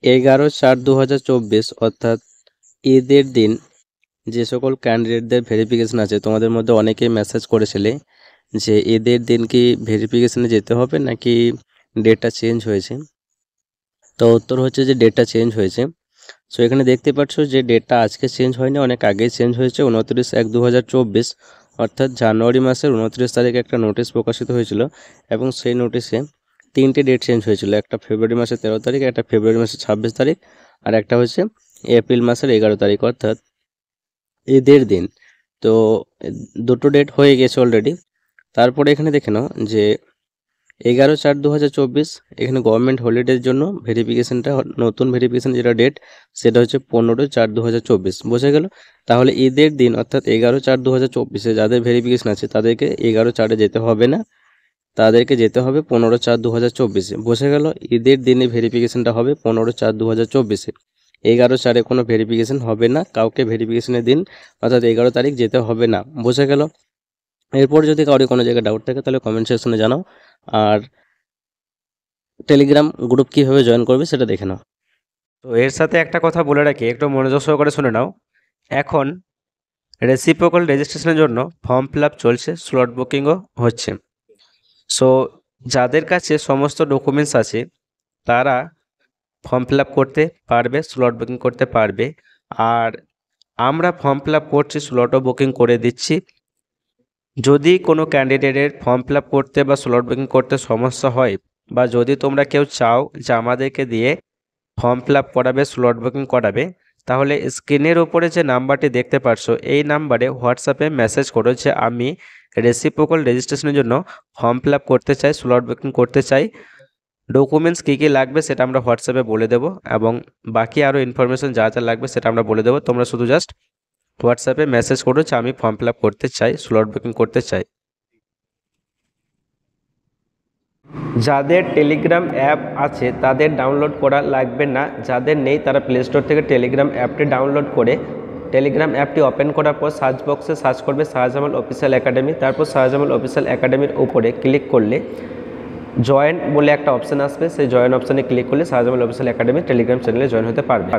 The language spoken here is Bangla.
11/4/2024 অর্থাৎ ঈদের দিন যে সকল ক্যান্ডিডেটদের ভেরিফিকেশন আছে, তোমাদের মধ্যে অনেকেই মেসেজ করেছিলে যে ঈদের দিন কি ভেরিফিকেশনে যেতে হবে নাকি ডেটটা চেঞ্জ হয়েছে। তো উত্তর হচ্ছে যে ডেটটা চেঞ্জ হয়েছে। সো এখানে দেখতে পাচ্ছ যে ডেটটা আজকে চেঞ্জ হয়নি, অনেক আগেই চেঞ্জ হয়েছে। 29/1/2024 অর্থাৎ জানুয়ারি মাসের 29 তারিখে একটা নোটিশ প্রকাশিত হয়েছিল এবং সেই নোটিশে তিনটে ডেট চেঞ্জ হয়েছিল। একটা ফেব্রুয়ারি মাসের 13 তারিখ, একটা ফেব্রুয়ারি মাসের 26 তারিখ, আর একটা হচ্ছে এপ্রিল মাসের 11 তারিখ অর্থাৎ ঈদের দিন। তো দুটো ডেট হয়ে গেছে অলরেডি। তারপরে এখানে দেখে নাও যে 11/4/2024 এখানে গভর্নমেন্ট হলিডের জন্য ভেরিফিকেশনটা, নতুন ভেরিফিকেশন যেটা ডেট সেটা হচ্ছে 15/4/2024, বোঝা গেল। তাহলে ঈদের দিন অর্থাৎ 11/4/2024 যাদের ভেরিফিকেশন আছে তাদেরকে 11/4 যেতে হবে না, তাদেরকে যেতে হবে 15/4/2024। বোঝা গেল, ঈদের দিনে ভেরিফিকেশনটা হবে 15/4/2024। 11/4 কোনো ভেরিফিকেশন হবে না, কাউকে ভেরিফিকেশনের দিন অর্থাৎ 11 তারিখ যেতে হবে না, বোঝা গেল। এরপর যদি কারো কোনো জায়গায় ডাউট থাকে তাহলে কমেন্ট সেকশনে জানাও। আর টেলিগ্রাম গ্রুপ কীভাবে জয়েন করবে সেটা দেখে নাও। তো এর সাথে একটা কথা বলে রাখি, একটু মনোযোগ সহকারে শুনে নাও। এখন রেসিপ্রোকাল রেজিস্ট্রেশনের জন্য ফর্ম ফিল আপ চলছে, স্লট বুকিংও হচ্ছে। সো যাদের কাছে সমস্ত ডকুমেন্টস আছে তারা ফর্ম ফিল আপ করতে পারবে, স্লট বুকিং করতে পারবে। আর আমরা ফর্ম ফিল আপ করছি, স্লটও বুকিং করে দিচ্ছি। যদি কোনো ক্যান্ডিডেটের ফর্ম ফিল আপ করতে বা স্লট বুকিং করতে সমস্যা হয়, বা যদি তোমরা কেউ চাও যে আমাদেরকে দিয়ে ফর্ম ফিল আপ করাবে, স্লট বুকিং করাবে, তাহলে স্ক্রিনের ওপরে যে নাম্বারটি দেখতে পাচ্ছ এই নাম্বারে হোয়াটসঅ্যাপে মেসেজ করো যে আমি রেসিপ্রোকাল রেজিস্ট্রেশনের জন্য ফর্ম ফিল আপ করতে চাই, স্লট বুকিং করতে চাই। ডকুমেন্টস কী কী লাগবে সেটা আমরা হোয়াটসঅ্যাপে বলে দেবো এবং বাকি আরও ইনফরমেশন যা যা লাগবে সেটা আমরা বলে দেবো। তোমরা শুধু জাস্ট হোয়াটসঅ্যাপে মেসেজ করো যে আমি ফর্ম ফিল আপ করতে চাই, স্লট বুকিং করতে চাই। যাদের টেলিগ্রাম অ্যাপ আছে তাদের ডাউনলোড করা লাগবে না, যাদের নেই তারা প্লে স্টোর থেকে টেলিগ্রাম অ্যাপটি ডাউনলোড করে টেলিগ্রাম অ্যাপটি ওপেন করার পর সার্চ বক্সে সার্চ করবে শাহজামাল অফিসিয়াল একাডেমি। তারপর শাহজামাল অফিসিয়াল একাডেমির উপরে ক্লিক করলে জয়েন বলে একটা অপশান আসবে, সেই জয়েন অপশানে ক্লিক করলে শাহজামাল অফিসিয়াল একাডেমি টেলিগ্রাম চ্যানেলে জয়েন হতে পারবে।